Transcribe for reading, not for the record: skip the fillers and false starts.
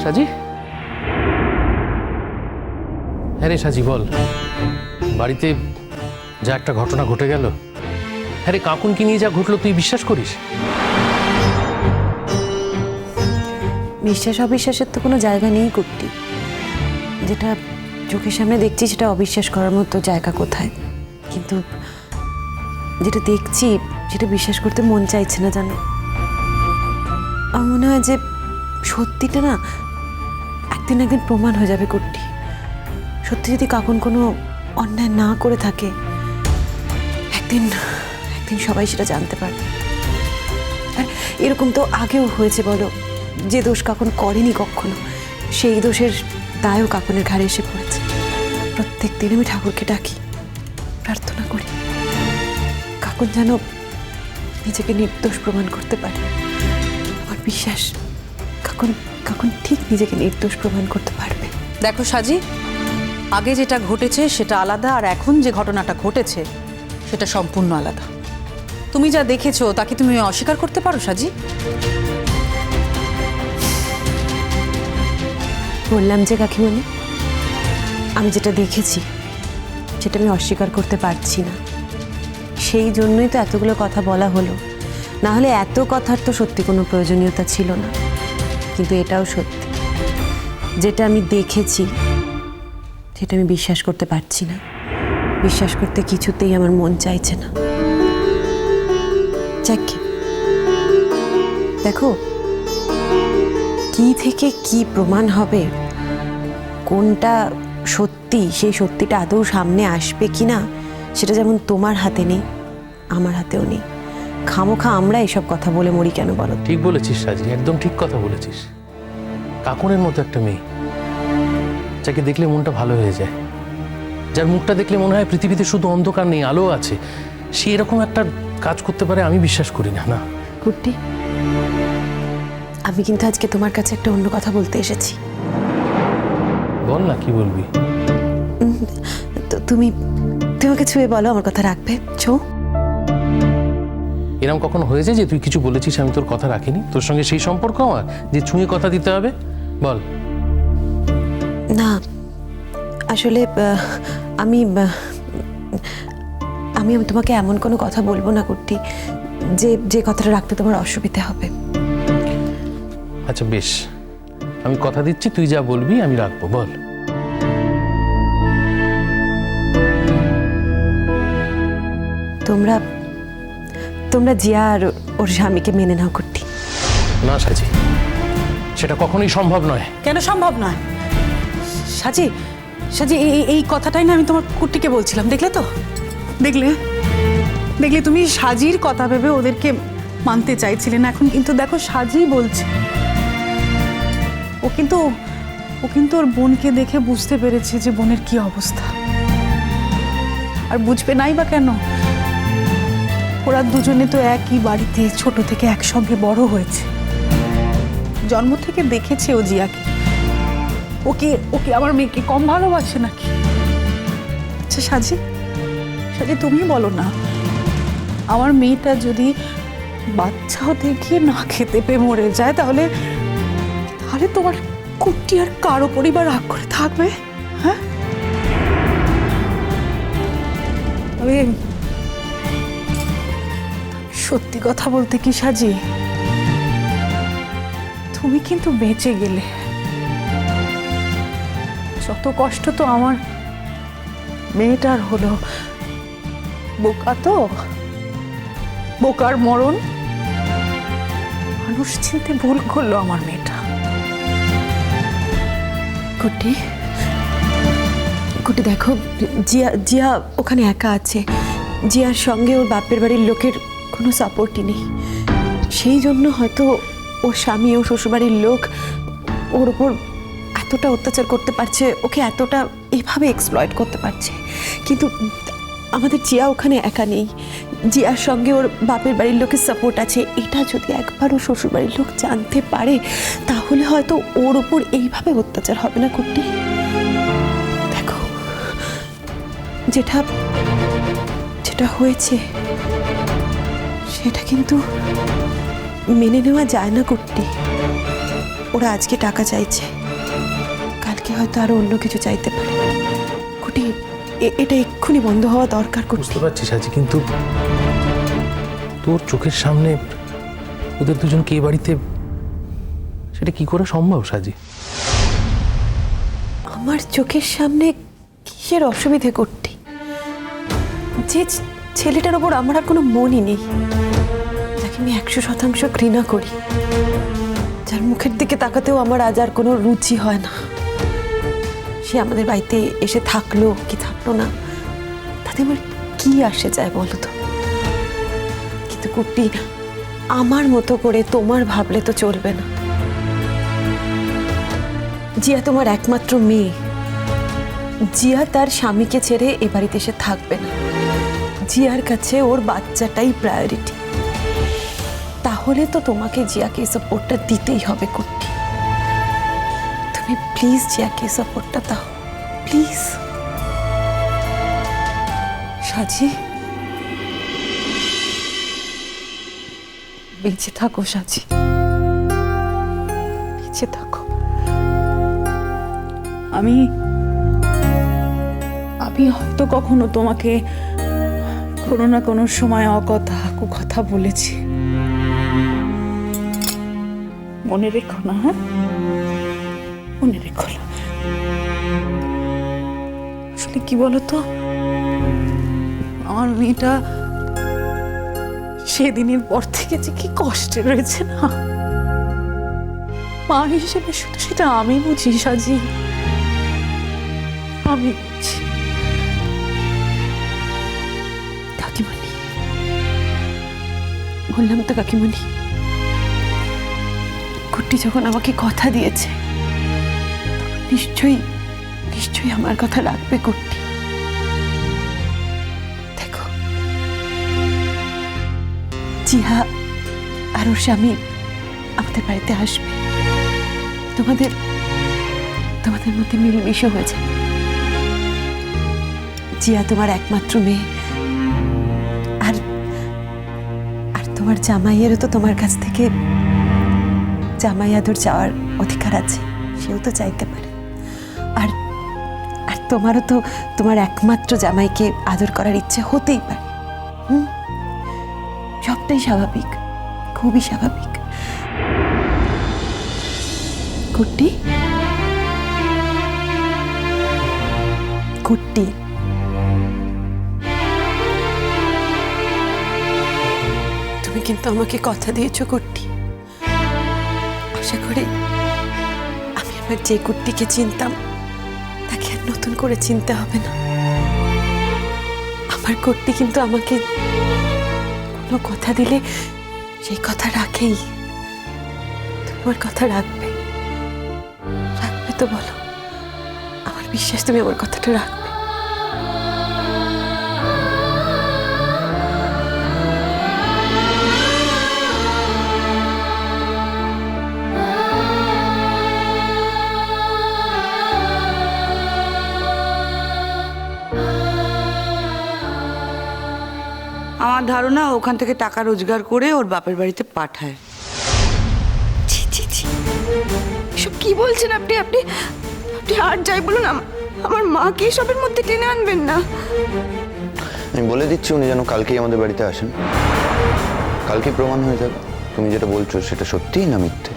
সাজি, হ্যাঁ রে সাজি বল, বাড়িতে যা একটা ঘটনা ঘটে গেল, হ্যাঁ রে কাকুনকে নিয়ে যা ঘটলো তুই বিশ্বাস করিস? বিশ্বাস অবিশ্বাসের তো কোনো জায়গা নেই কুট্টি। যেটা চোখের সামনে দেখছি সেটা অবিশ্বাস করার মতো জায়গা কোথায়, কিন্তু যেটা দেখছি সেটা বিশ্বাস করতে মন চাইছে না জানো। আমার মনে হয় যে সত্যিটা না একদিন একদিন প্রমাণ হয়ে যাবে কুট্টি। সত্যি যদি কাকুন কোনো অন্যায় না করে থাকে, একদিন একদিন সবাই সেটা জানতে পারবে। আর এরকম তো আগেও হয়েছে বলো, যে দোষ কাকুন করেনি কখনো সেই দোষের দায়ও কাকুনের ঘাড়ে এসে পড়েছে। প্রত্যেক দিন আমি ঠাকুরকে ডাকি, প্রার্থনা করি কাকুন যেন নিজেকে নির্দোষ প্রমাণ করতে পারে। আমার বিশ্বাস কাকুন কাকুন ঠিক নিজেকে নির্দোষ প্রমাণ করতে পারবে। দেখো সাজি, আগে যেটা ঘটেছে সেটা আলাদা, আর এখন যে ঘটনাটা ঘটেছে সেটা সম্পূর্ণ আলাদা। তুমি যা দেখেছো তাকে তুমি অস্বীকার করতে পারো সাজি? বললাম যে কাকিমণি, আমি যেটা দেখেছি সেটা আমি অস্বীকার করতে পারছি না। সেই জন্যই তো এতগুলো কথা বলা হলো, না হলে এত কথার তো সত্যি কোনো প্রয়োজনীয়তা ছিল না। কিন্তু এটাও সত্যি, যেটা আমি দেখেছি সেটা আমি বিশ্বাস করতে পারছি না। বিশ্বাস করতে কিছুতেই আমার মন চাইছে না। যাকে দেখো, কি থেকে কি প্রমাণ হবে, কোনটা সত্যি, সেই সত্যিটা আদৌ সামনে আসবে কি না সেটা যেমন তোমার হাতে নেই, আমার হাতেও নেই। খামোখা আমরা এসব কথা বলে মরি কেন বলো? ঠিক বলেছিস সাজি, একদম ঠিক কথা বলেছিস। কাকুনের মতো একটা মেয়ে, যাকে দেখলে মনটা ভালো হয়ে যায়, যার মুখটা দেখলে মনে হয় পৃথিবীতে শুধু অন্ধকার নেই, আলো আছে, সে এরকম একটা কাজ করতে পারে আমি বিশ্বাস করি না। না কুট্টি, আমি কিন্তু আজকে তোমার কাছে একটা অন্য কথা বলতে এসেছি। বল না, কি বলবি? তো তুমি তোমাকে ছুঁয়ে বলো, আমার কথা রাখবে? ছো এরকম কখনো হয়েছে যে তুই কিছু বলেছিস আমি তোর কথা রাখিনি? তোর সঙ্গে সেই সম্পর্ক আমার যে ছুঁয়ে কথা দিতে হবে? বল। না, আসলে আমি আমি তোমাকে এমন কোনো কথা বলবো না কুট্টি যে যে কথাটা রাখতে তোমার অসুবিধা হবে। আচ্ছা বেশ, আমি কথা দিচ্ছি তুই যা বলবি আমি রাখবো। বল। তোমরা তোমরা জিয়া আর ওর স্বামীকে মেনে নাও কুট্টি। না সাজি, সেটা কখনোই সম্ভব নয়। কেন সম্ভব নয় সাজি? সাজি, এই কথাটাই না আমি তোমার কুট্টিকে বলছিলাম। দেখলে তো, দেখলে দেখলে তুমি সাজির কথা ভেবে ওদেরকে মানতে চাইছিলে না, এখন কিন্তু দেখো সাজি বলছে। ও কিন্তু ওর বোনকে দেখে বুঝতে পেরেছে যে বোনের কি অবস্থা। আর বুঝবে নাই বা কেন? ওরা দুজনে তো একই বাড়িতে ছোট থেকে একসঙ্গে বড় হয়েছে, জন্ম থেকে দেখেছে ও জিয়াকে। ওকে ওকে আমার মেয়েকে কম ভালোবাসে নাকি? আচ্ছা সাজি, সাজি তুমি বলো না, আমার মেয়েটা যদি বাচ্চা হতে গিয়ে না খেতে পেয়ে মরে যায়, তাহলে তাহলে তোমার কুট্টি আর কারো পরিবার রাগ করে থাকবে? হ্যাঁ, তবে সত্যি কথা বলতে কি সাজি, তুমি কিন্তু বেঁচে গেলে। যত কষ্ট তো আমার মেয়েটার হলো, বোকা তো, বোকার মরণ, মানুষ চিনতে ভুল করলো আমার মেয়েটা। কুট্টি, কুট্টি দেখো, জিয়া জিয়া ওখানে একা আছে। জিয়ার সঙ্গে ওর বাপের বাড়ির লোকের কোনো সাপোর্টই নেই। সেই জন্য হয়তো ওর স্বামী ও শ্বশুরবাড়ির লোক ওর উপর এতটা অত্যাচার করতে পারছে, ওকে এতটা এভাবে এক্সপ্লয়েট করতে পারছে। কিন্তু আমাদের জিয়া ওখানে একা নেই, জিয়ার সঙ্গে ওর বাপের বাড়ির লোকের সাপোর্ট আছে। এটা যদি একবার ওর শ্বশুরবাড়ির লোক জানতে পারে, তাহলে হয়তো ওর উপর এইভাবে অত্যাচার হবে না কুট্টি। দেখো, যেটা যেটা হয়েছে সেটা কিন্তু মেনে নেওয়া যায় না কুট্টি। ও ওরা আজকে টাকা চাইছে, কালকে হয়তো আরো অন্য কিছু চাইতে পারে। কুটি, এটা এক্ষুনি বন্ধ হওয়া দরকার। বুঝতে পারছি সাজি, কিন্তু তোর চোখের সামনে ওদের দুজনকে এই বাড়িতে, সেটা কি করে সম্ভব সাজি? আমার চোখের সামনে কিসের অসুবিধে করতে? যে ছেলেটার ওপর আমার আর কোনো মনই নেই, যাকে আমি 100% ঘৃণা করি, যার মুখের দিকে তাকাতেও আমার আজ আর কোনো রুচি হয় না, সে আমাদের বাড়িতে এসে থাকলো কি থাকলো না, তাতে আমার কি আসে যায় বলো তো? কিন্তু কুট্টি, আমার মতো করে তোমার ভাবলে তো চলবে না। জিয়া তোমার একমাত্র মেয়ে, জিয়া তার স্বামীকে ছেড়ে এ বাড়িতে এসে থাকবে না। জিয়ার কাছে ওর বাচ্চাটাই প্রায়োরিটি। তাহলে তো তোমাকে জিয়াকে সাপোর্টটা দিতেই হবে কুট্টি। তুমি প্লিজ জিয়াকে সাপোর্টটা দাও, প্লিজ। সাজি, বেঁচে থাকো সাজি, বেঁচে থাকো। আমি হয়তো কখনো তোমাকে কোনো না কোনো সময় অকথা কুকথা বলেছি, মনে রেখো না? হ্যাঁ, মনে রেখো না। আসলে কি বলতো, আমার মেয়েটা সেদিনের পর থেকে যে কি কষ্টে রয়েছে না, মা হিসেবে শুধু সেটা আমি বুঝি সাজি, আমি বুঝি। কাকিমণি, বললাম তো কাকিমণি, কুট্টি যখন আমাকে কথা দিয়েছে, তখন নিশ্চয়ই আমার কথা রাখবে কুট্টি। দেখো, জিহা আর ওর স্বামী আমাদের বাড়িতে আসবে, তোমাদের মধ্যে মিলমিশে হয়ে যাবে। জিয়া তোমার একমাত্র মেয়ে, আর তোমার জামাইয়েরও তো তোমার কাছ থেকে জামাই আদর চাওয়ার অধিকার আছে, সেও তো চাইতে পারে। আর তোমারও তো তোমার একমাত্র জামাইকে আদর করার ইচ্ছে হতেই পারে। সবটাই স্বাভাবিক, খুবই স্বাভাবিক। কুট্টি, কুট্টি, তুমি কিন্তু আমাকে কথা দিয়েছো কুট্টি। আশা করি আমি আমার যে কুট্টিকে চিনতাম তাকে আর নতুন করে চিনতে হবে না। আমার কুট্টি কিন্তু আমাকে কোনো কথা দিলে সেই কথা রাখেই। তোমার কথা রাখবে, রাখবে তো বলো? আমার বিশ্বাস তুমি আমার কথাটা রাখবে। আমার ধারণা ওখান থেকে টাকা রোজগার করে ওর বাপের বাড়িতে পাঠায়। ছি ছি ছি, এসব কি বলছেন আপনি? আপনি আর যাই বলুন, আমার মাকে এসবের মধ্যে টেনে আনবেন না। আমি বলে দিচ্ছি উনি যেন কালকেই আমাদের বাড়িতে আসেন, কালকে প্রমাণ হয়ে যাবে তুমি যেটা বলছো সেটা সত্যিই না মিথ্যে।